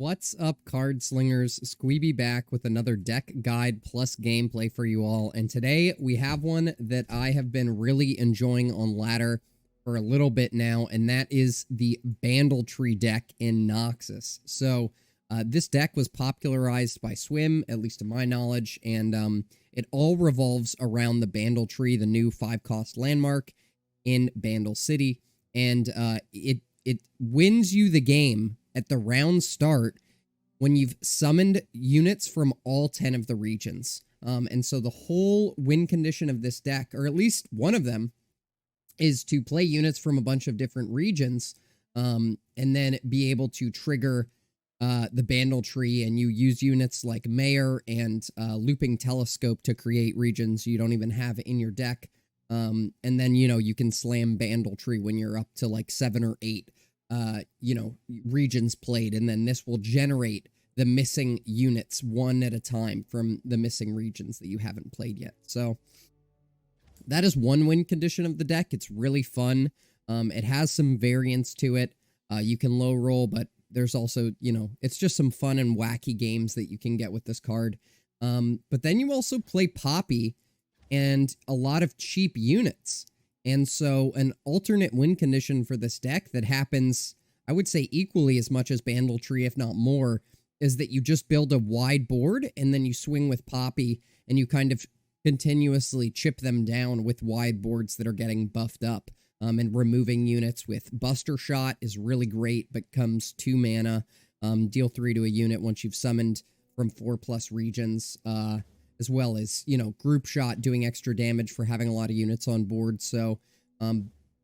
What's up, card slingers? Sqweeby back with another deck guide plus gameplay for you all. And today we have one that I have been really enjoying on ladder for a little bit now, and that is the Bandle Tree deck in Noxus. So this deck was popularized by Swim, at least to my knowledge, and it all revolves around the Bandle Tree, the new 5-cost landmark in Bandle City, and it wins you the game at the round start when you've summoned units from all 10 of the regions. And so the whole win condition of this deck, or at least one of them, is to play units from a bunch of different regions, and then be able to trigger the Bandle Tree, and you use units like Mayor and Looping Telescope to create regions you don't even have in your deck. And then, you can slam Bandle Tree when you're up to like 7 or 8 regions played, and then this will generate the missing units one at a time from the missing regions that you haven't played yet. So that is one win condition of the deck. It's really fun. It has some variance to it. You can low roll, but there's also, it's just some fun and wacky games that you can get with this card. But then you also play Poppy and a lot of cheap units. And so an alternate win condition for this deck that happens, I would say, equally as much as Bandle Tree, if not more, is that you just build a wide board and then you swing with Poppy and you kind of continuously chip them down with wide boards that are getting buffed up. And removing units with Buster Shot is really great, but comes 2 mana. Deal 3 to a unit once you've summoned from 4+ regions. As well as, Group Shot doing extra damage for having a lot of units on board. So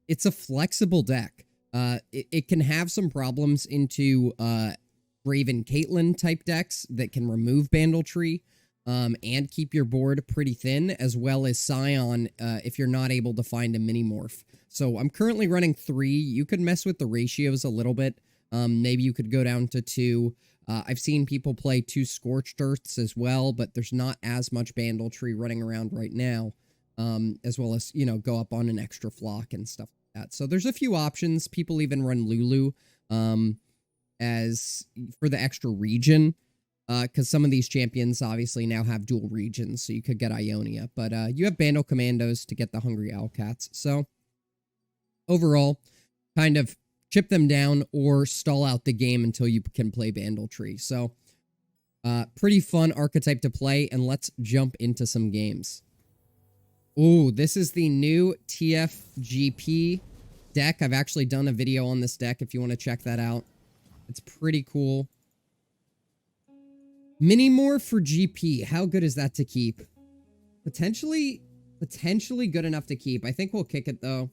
it's a flexible deck. It can have some problems into Raven Caitlyn type decks that can remove Bandle Tree and keep your board pretty thin, as well as Scion if you're not able to find a mini-morph. So I'm currently running 3. You could mess with the ratios a little bit. Maybe you could go down to 2. I've seen people play 2 Scorched Earths as well, but there's not as much Bandle Tree running around right now, as well as, go up on an extra flock and stuff like that. So there's a few options. People even run Lulu as for the extra region, because some of these champions obviously now have dual regions, so you could get Ionia. But you have Bandle Commandos to get the Hungry Owlcats. So overall, kind of chip them down or stall out the game until you can play Bandle Tree. So, pretty fun archetype to play, and let's jump into some games. Ooh, this is the new TFGP deck. I've actually done a video on this deck if you want to check that out. It's pretty cool. Mini-morph for GP. How good is that to keep? Potentially good enough to keep. I think we'll kick it, though.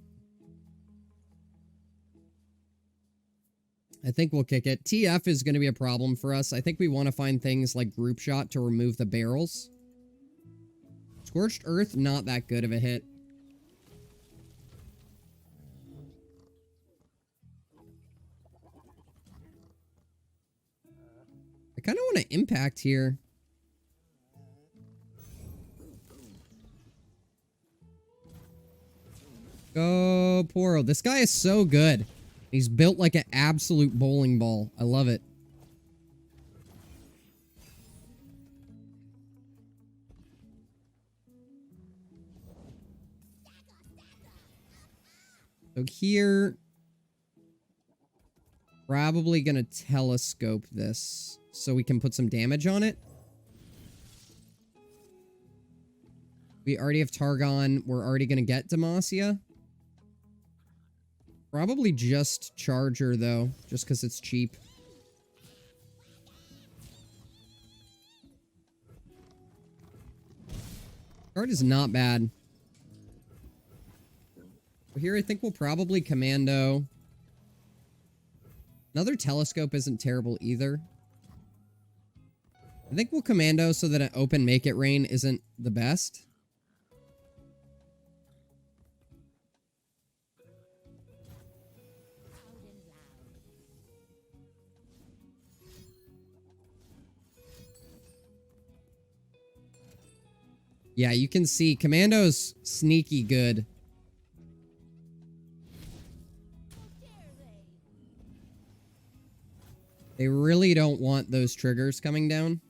I think we'll kick it. TF is going to be a problem for us. I think we want to find things like Group Shot to remove the barrels. Scorched Earth, not that good of a hit. I kind of want to impact here. Go, Poro. This guy is so good. He's built like an absolute bowling ball. I love it. So here, probably going to telescope this so we can put some damage on it. We already have Targon. We're already going to get Demacia. Probably just Charger, though, just because it's cheap. Card is not bad. Here, I think we'll probably Commando. Another Telescope isn't terrible either. I think we'll Commando so that an open Make It Rain isn't the best. Yeah, you can see Commando's sneaky good. They really don't want those triggers coming down.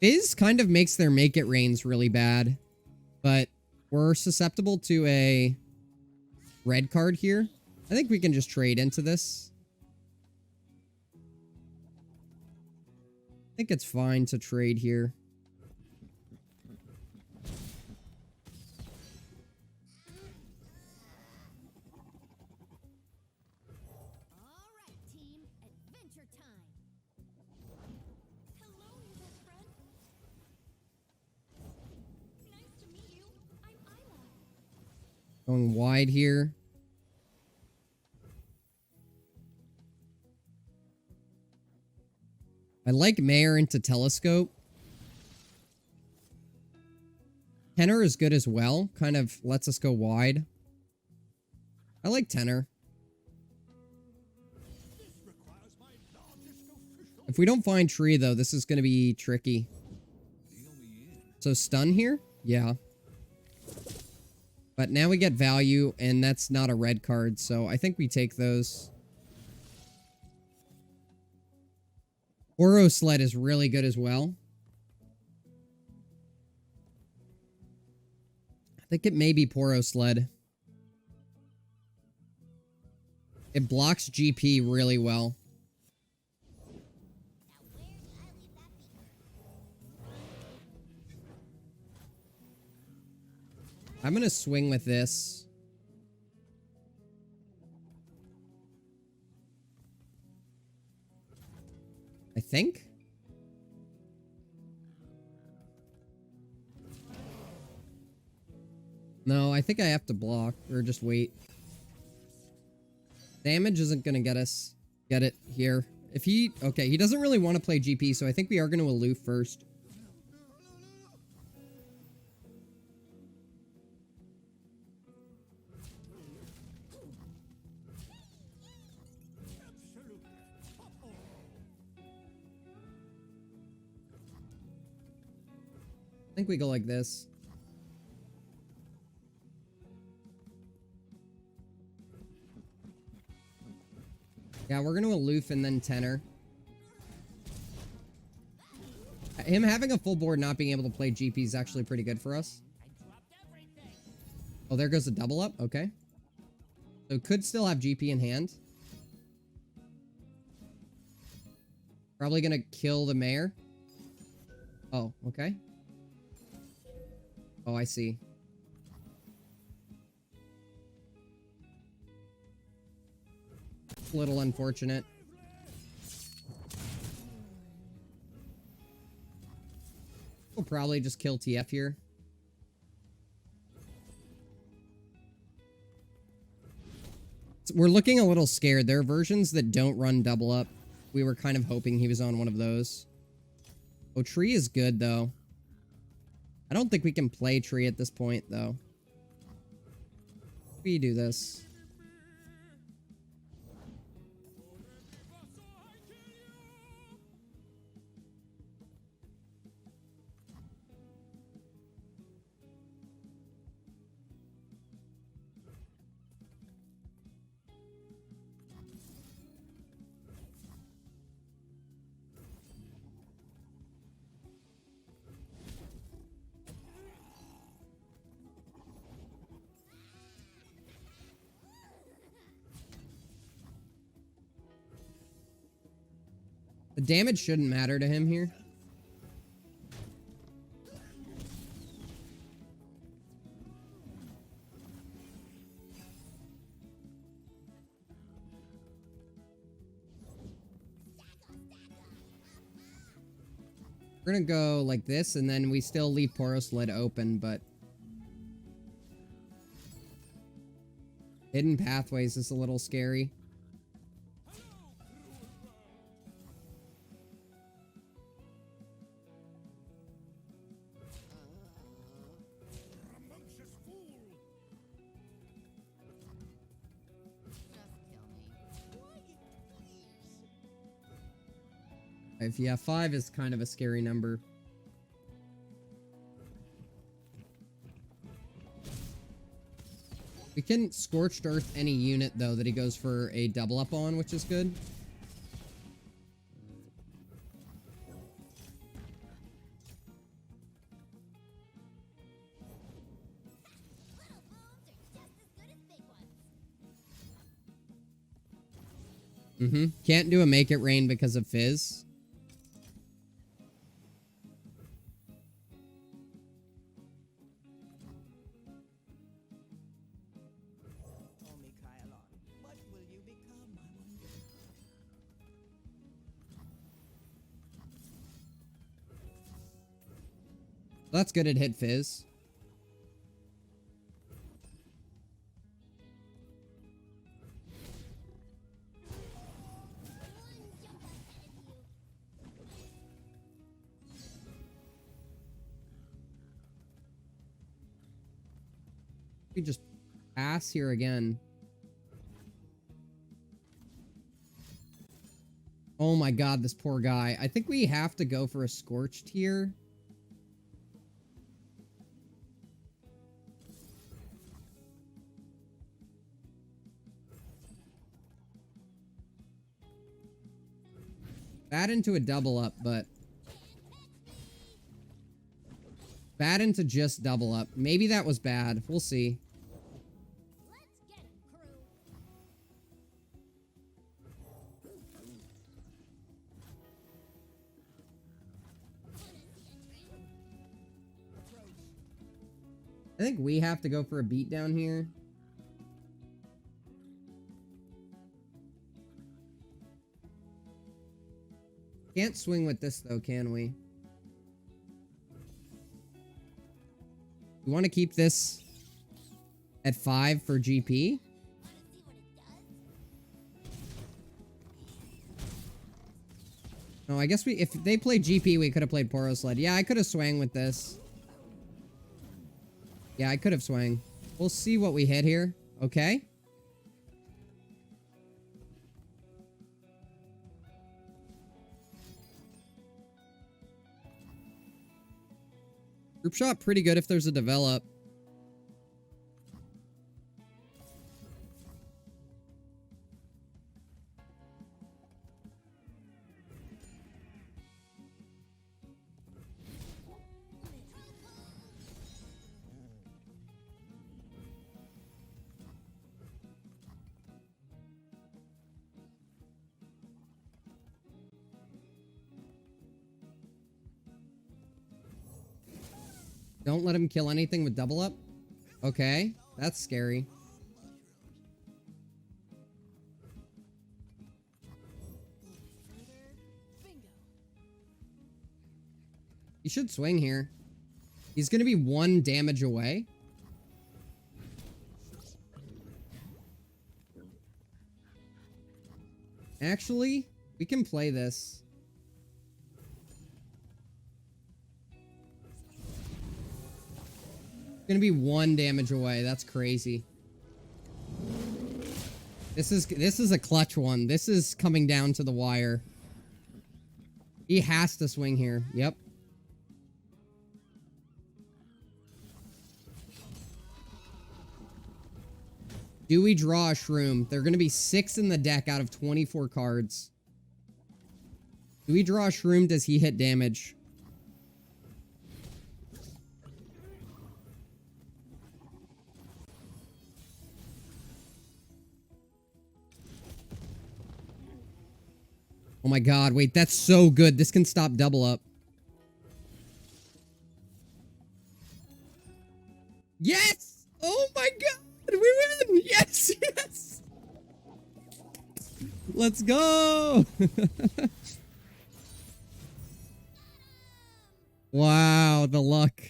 Fizz kind of makes their make it rains really bad, but we're susceptible to a red card here. I think we can just trade into this. I think it's fine to trade here. Going wide here. I like Mayor into Telescope. Tenor is good as well. Kind of lets us go wide. I like Tenor. If we don't find Tree, though, this is going to be tricky. So stun here? Yeah. But now we get value, and that's not a red card, so I think we take those. Oro Sled is really good as well. I think it may be Poro Sled. It blocks GP really well. I'm gonna swing with this. I think. No, I think I have to block or just wait. Damage isn't gonna get it here. If he, okay, he doesn't really want to play GP, so I think we are gonna aloof first. I think we go like this. Yeah, we're going to aloof and then Tenor. Him having a full board not being able to play GP is actually pretty good for us. Oh, there goes the double up. Okay. So could still have GP in hand. Probably going to kill the Mayor. Oh, okay. Oh, I see. A little unfortunate. We'll probably just kill TF here. We're looking a little scared. There are versions that don't run double up. We were kind of hoping he was on one of those. Oh, Tree is good, though. I don't think we can play Tree at this point, though. We do this. The damage shouldn't matter to him here. We're gonna go like this, and then we still leave Poro Sled open, but hidden pathways is a little scary. Yeah, 5 is kind of a scary number. We can Scorched Earth any unit, though, that he goes for a double up on, which is good. Can't do a make it rain because of Fizz. That's good, it hit Fizz. We just pass here again. Oh my god, this poor guy. I think we have to go for a scorched here. Bad into a double up, but... Bad into just double up. Maybe that was bad. We'll see. I think we have to go for a beatdown here. Can't swing with this though, can we? We want to keep this at 5 for GP. No, I guess if they played GP, we could have played Poro Sled. Yeah, I could have swang with this. Yeah, I could have swang. We'll see what we hit here. Okay. Group shot pretty good if there's a develop. Don't let him kill anything with double up. Okay, that's scary. He should swing here. He's gonna be 1 damage away. Actually, we can play this. Gonna be 1 damage away. That's crazy. This is a clutch one. This is coming down to the wire. He has to swing here. Yep. Do we draw a shroom? They're gonna be 6 in the deck out of 24 cards. Do we draw a shroom? Does he hit damage? Oh my god, wait, that's so good. This can stop double up. Yes! Oh my god, we win! Yes, yes! Let's go! Wow, the luck.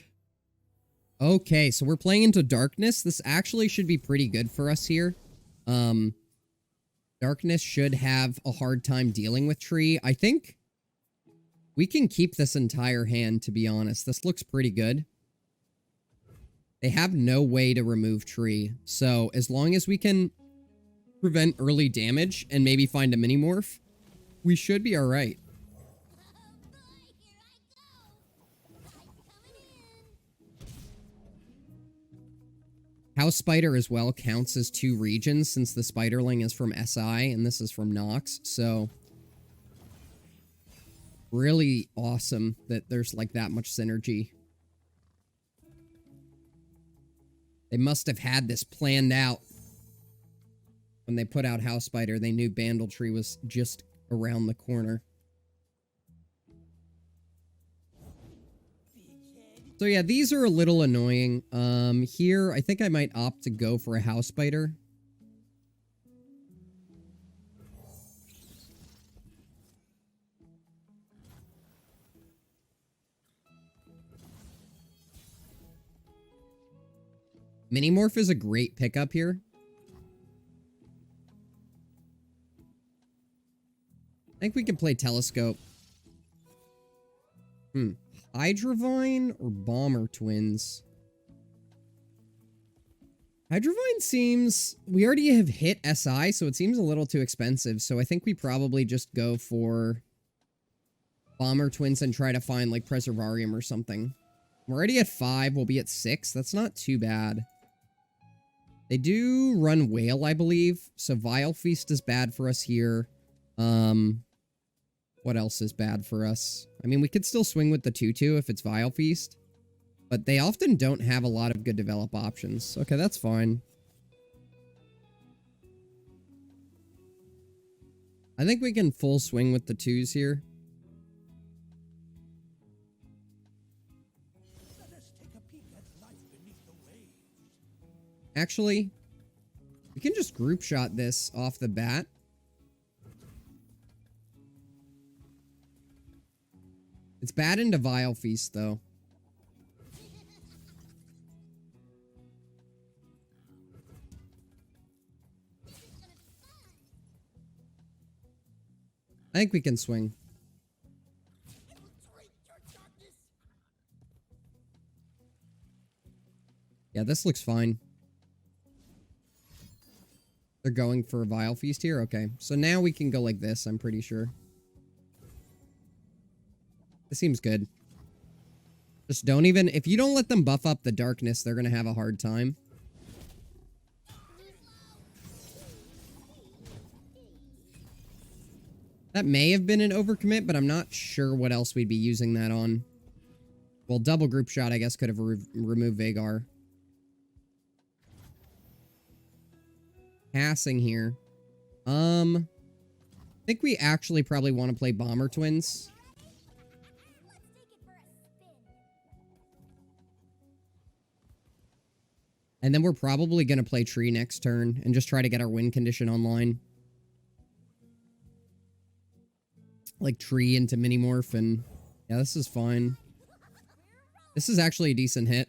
Okay, so we're playing into darkness. This actually should be pretty good for us here. Darkness should have a hard time dealing with Tree. I think we can keep this entire hand, to be honest. This looks pretty good. They have no way to remove Tree. So as long as we can prevent early damage and maybe find a mini-morph, we should be alright. House Spider as well counts as 2 regions since the Spiderling is from SI and this is from Nox, so really awesome that there's like that much synergy. They must have had this planned out. when they put out House Spider, they knew Bandle Tree was just around the corner. So yeah, these are a little annoying. Here, I think I might opt to go for a House Spider. Minimorph is a great pickup here. I think we can play Telescope. Hydrovine or Bomber Twins? Hydrovine seems... We already have hit SI, so it seems a little too expensive. So I think we probably just go for Bomber Twins and try to find, like, Preservarium or something. We're already at 5. We'll be at 6. That's not too bad. They do run Whale, I believe. So Vile Feast is bad for us here. What else is bad for us? I mean, we could still swing with the 2-2 if it's Vile Feast. But they often don't have a lot of good develop options. Okay, that's fine. I think we can full swing with the 2s here. Actually, we can just group shot this off the bat. It's bad into Vile Feast, though. I think we can swing. Yeah, this looks fine. They're going for a Vile Feast here? Okay. So now we can go like this, I'm pretty sure. This seems good. Just don't even... If you don't let them buff up the darkness, they're going to have a hard time. That may have been an overcommit, but I'm not sure what else we'd be using that on. Well, double group shot, I guess, could have removed Vagar. Passing here. I think we actually probably want to play Bomber Twins. And then we're probably going to play Tree next turn and just try to get our win condition online. Like Tree into Minimorph and... Yeah, this is fine. This is actually a decent hit.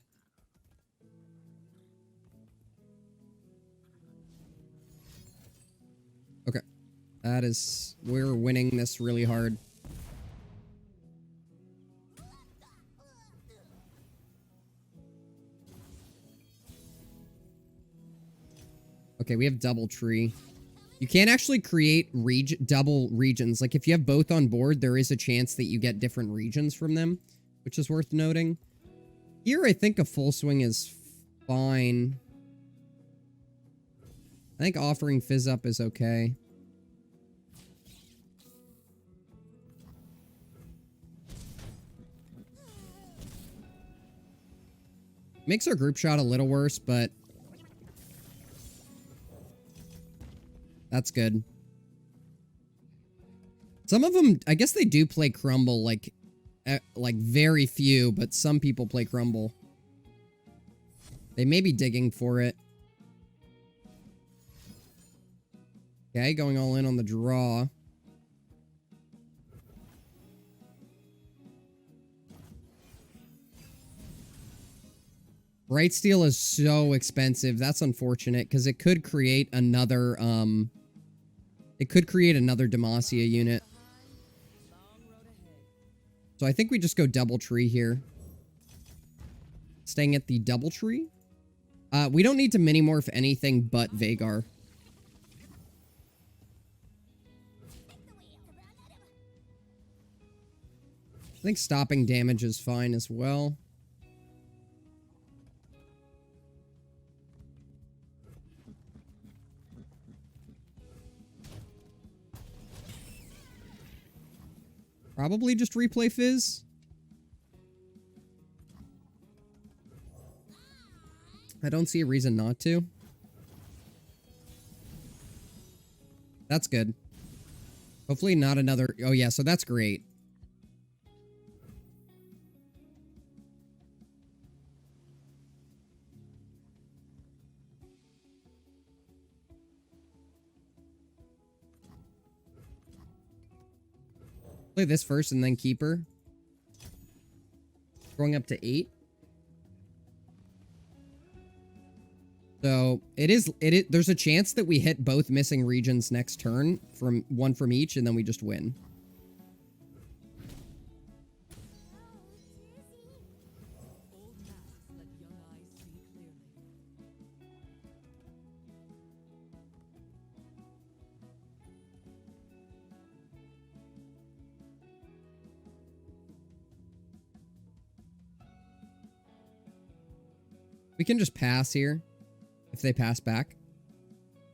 Okay. That is... We're winning this really hard. Okay, we have double tree. You can't actually create double regions. Like, if you have both on board, there is a chance that you get different regions from them, which is worth noting. Here, I think a full swing is fine. I think offering Fizz up is okay. Makes our group shot a little worse, but... That's good. Some of them, I guess they do play Crumble, like very few, but some people play Crumble. They may be digging for it. Okay, going all in on the draw. Bright Steel is so expensive. That's unfortunate, because it could create another, It could create another Demacia unit. So I think we just go double tree here. Staying at the double tree. We don't need to minimorph anything but Vagar. I think stopping damage is fine as well. Probably just replay Fizz. I don't see a reason not to. That's good. Hopefully not another... Oh, yeah, so that's great. Play this first and then Keeper. Going up to 8. So there's a chance that we hit both missing regions next turn, from one from each, and then we just win. We can just pass here. If they pass back.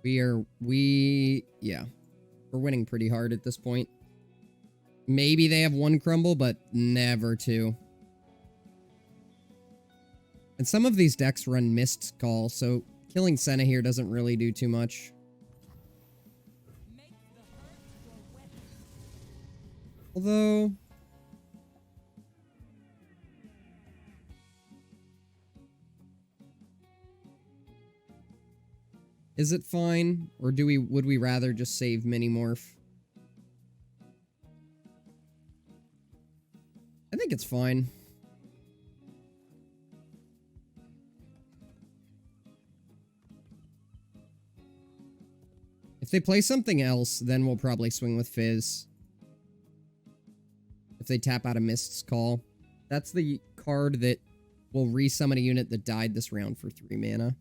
Yeah. We're winning pretty hard at this point. Maybe they have 1 crumble, but never 2. And some of these decks run Mist Call, so killing Senna here doesn't really do too much. Although... Is it fine? Or would we rather just save Minimorph? I think it's fine. If they play something else, then we'll probably swing with Fizz. If they tap out a Mist's Call. That's the card that will resummon a unit that died this round for 3 mana.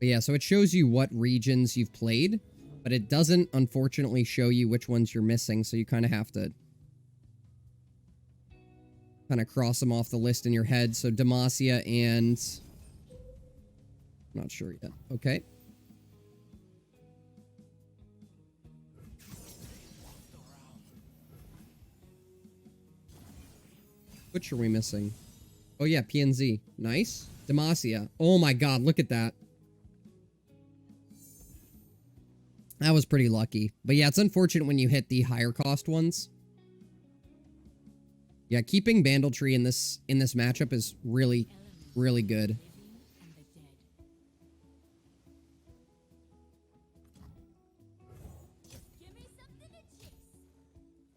But yeah, so it shows you what regions you've played, but it doesn't, unfortunately, show you which ones you're missing, so you kind of have to kind of cross them off the list in your head. So Demacia and... Not sure yet. Okay. Which are we missing? Oh yeah, PNZ. Nice. Demacia. Oh my god, look at that. That was pretty lucky. But yeah, it's unfortunate when you hit the higher cost ones. Yeah, keeping Bandle Tree in this matchup is really, really good.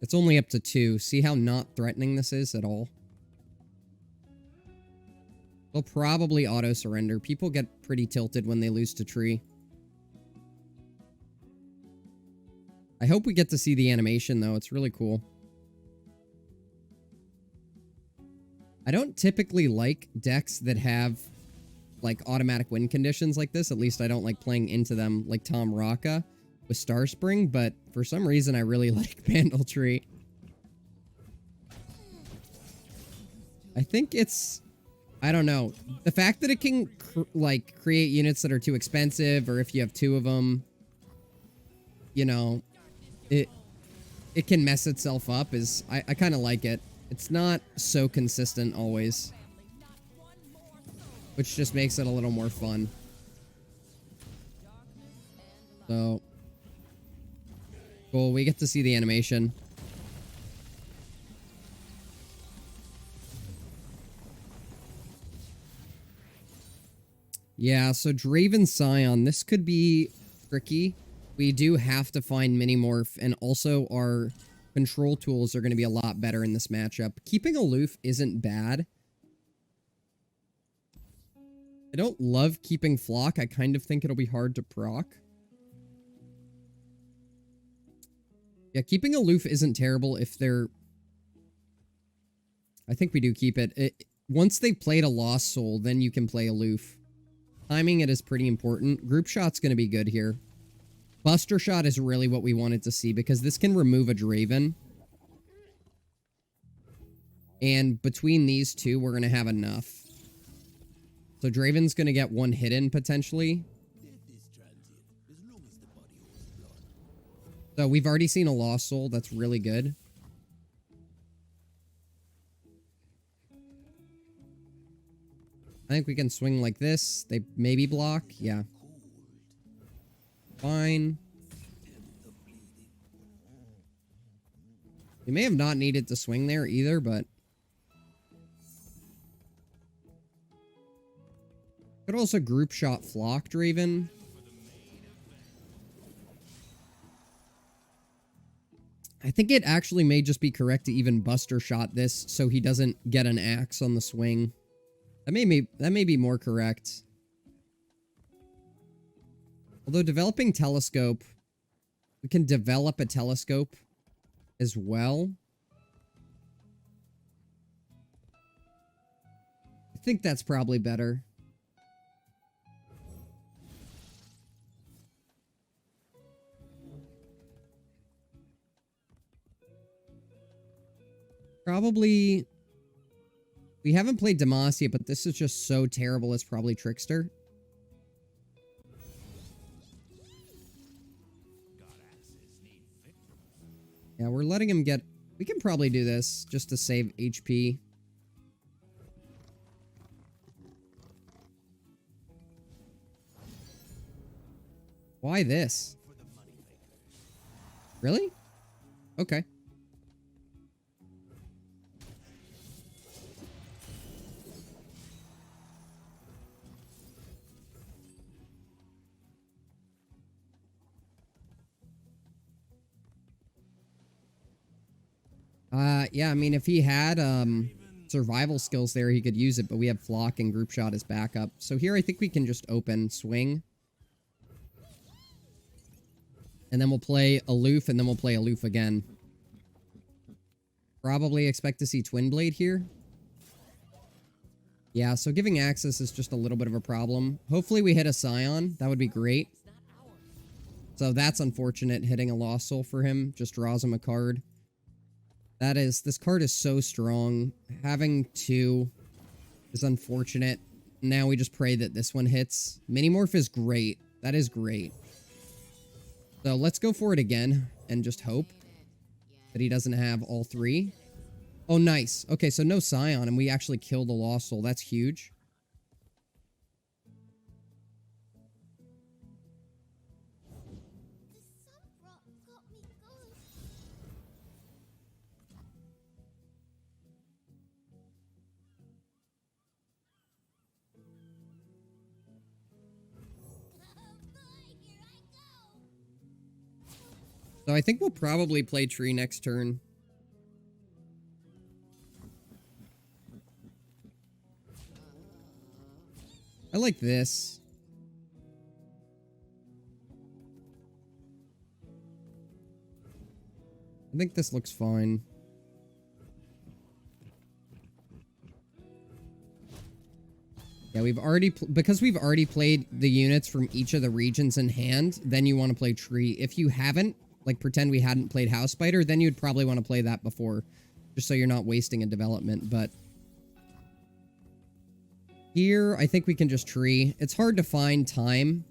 It's only up to 2. See how not threatening this is at all? They'll probably auto-surrender. People get pretty tilted when they lose to Tree. I hope we get to see the animation, though. It's really cool. I don't typically like decks that have, like, automatic win conditions like this. At least I don't like playing into them like Tom Raka with Starspring, but for some reason I really like Bandle Tree. I think it's... I don't know. The fact that it can, create units that are too expensive, or if you have 2 of them, you know... It can mess itself up is... I kind of like it. It's not so consistent always. Which just makes it a little more fun. So... Cool, we get to see the animation. Yeah, so Draven Scion, this could be tricky. We do have to find Minimorph, and also our control tools are going to be a lot better in this matchup. Keeping aloof isn't bad. I don't love keeping Flock. I kind of think it'll be hard to proc. Yeah, keeping aloof isn't terrible if they're... I think we do keep it. Once they've played a Lost Soul, then you can play aloof. Timing it is pretty important. Group Shot's going to be good here. Buster Shot is really what we wanted to see, because this can remove a Draven. And between these two, we're going to have enough. So Draven's going to get 1 hit in, potentially. So we've already seen a Lost Soul. That's really good. I think we can swing like this. They maybe block. Yeah. Fine. We may have not needed to swing there either, but... Could also group shot Flock Draven. I think it actually may just be correct to even Buster Shot this so he doesn't get an axe on the swing. That may be more correct. Although developing Telescope, we can develop a Telescope as well. I think that's probably better. Probably... We haven't played Demacia, but this is just so terrible it's probably Trickster. Yeah, we're letting him get... We can probably do this just to save HP. Why this? Really? Okay. Yeah, I mean, if he had, survival skills there, he could use it, but we have Flock and Group Shot as backup. So here I think we can just open Swing. And then we'll play Aloof, and then we'll play Aloof again. Probably expect to see Twin Blade here. Yeah, so giving access is just a little bit of a problem. Hopefully we hit a Scion. That would be great. So that's unfortunate, hitting a Lost Soul for him. Just draws him a card. This card is so strong. Having 2 is unfortunate. Now we just pray that this one hits. Minimorph is great. That is great. So let's go for it again and just hope that he doesn't have all 3. Oh, nice. Okay, so no Scion, and we actually killed the Lost Soul. That's huge. So I think we'll probably play Tree next turn. I like this. I think this looks fine. Yeah, because we've already played the units from each of the regions in hand, then you want to play Tree. If you haven't, like pretend we hadn't played House Spider, then you'd probably want to play that before, just so you're not wasting a development, but here, I think we can just Tree. It's hard to find time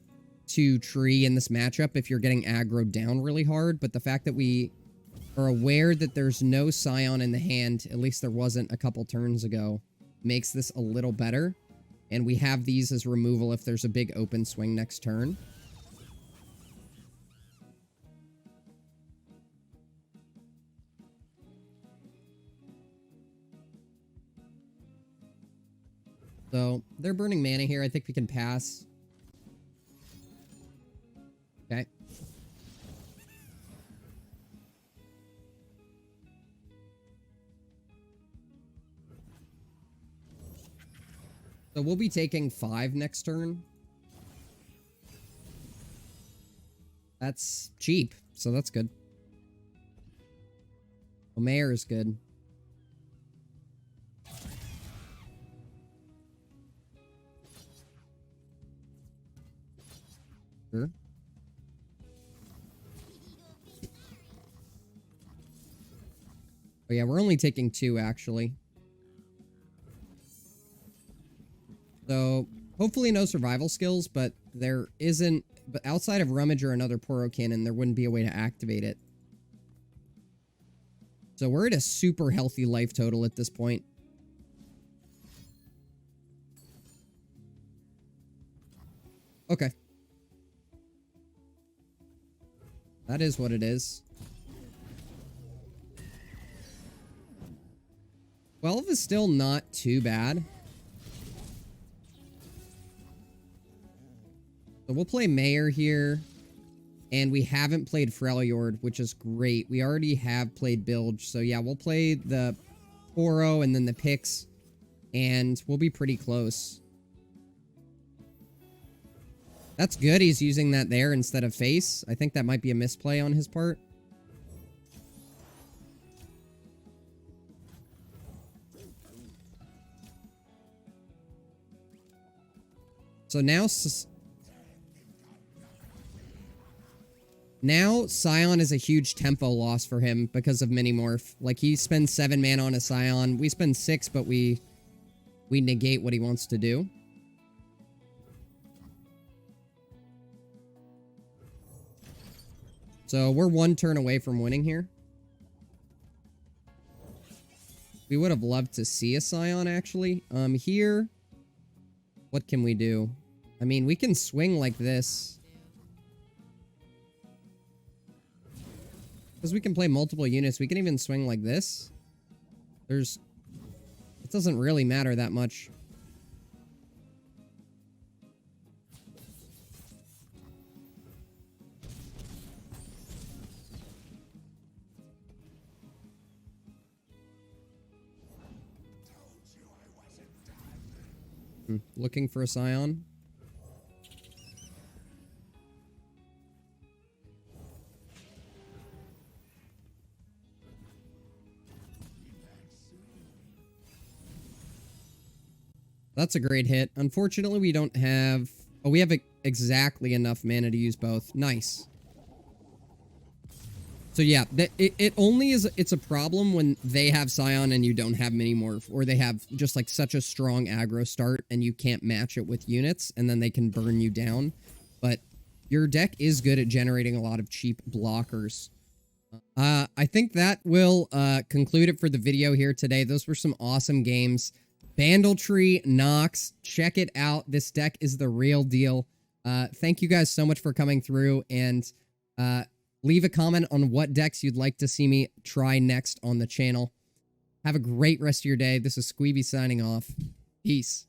to Tree in this matchup if you're getting aggroed down really hard, but the fact that we are aware that there's no Scion in the hand, at least there wasn't a couple turns ago, makes this a little better. And we have these as removal if there's a big open swing next turn. So, they're burning mana here. I think we can pass. Okay. So we'll be taking 5 next turn. That's cheap, so that's good. Omer is good. Sure. Oh yeah, we're only taking 2 actually. So, hopefully no survival skills, but there isn't... But outside of Rummage or another Poro Cannon, there wouldn't be a way to activate it. So we're at a super healthy life total at this point. Okay. That is what it is. 12 is still not too bad. So we'll play Mayor here. And we haven't played Freljord, which is great. We already have played Bilge. So yeah, we'll play the Oro and then the Pix. And we'll be pretty close. That's good. He's using that there instead of face. I think that might be a misplay on his part. So now Scion is a huge tempo loss for him because of Minimorph. Like, he spends 7 mana on a Scion. We spend 6, but we negate what he wants to do. So we're 1 turn away from winning here. We would have loved to see a Scion, actually. Here, what can we do? I mean, we can swing like this. Because we can play multiple units. We can even swing like this. It doesn't really matter that much. Looking for a Scion. That's a great hit. Unfortunately, we don't have... Oh, we have exactly enough mana to use both. Nice. So yeah, it only is... It's a problem when they have Scion and you don't have Minimorph. Or they have just like such a strong aggro start and you can't match it with units. And then they can burn you down. But your deck is good at generating a lot of cheap blockers. I think that will conclude it for the video here today. Those were some awesome games. Bandle Tree, Nox, check it out. This deck is the real deal. Thank you guys so much for coming through, and leave a comment on what decks you'd like to see me try next on the channel. Have a great rest of your day. This is Sqweeby signing off. Peace.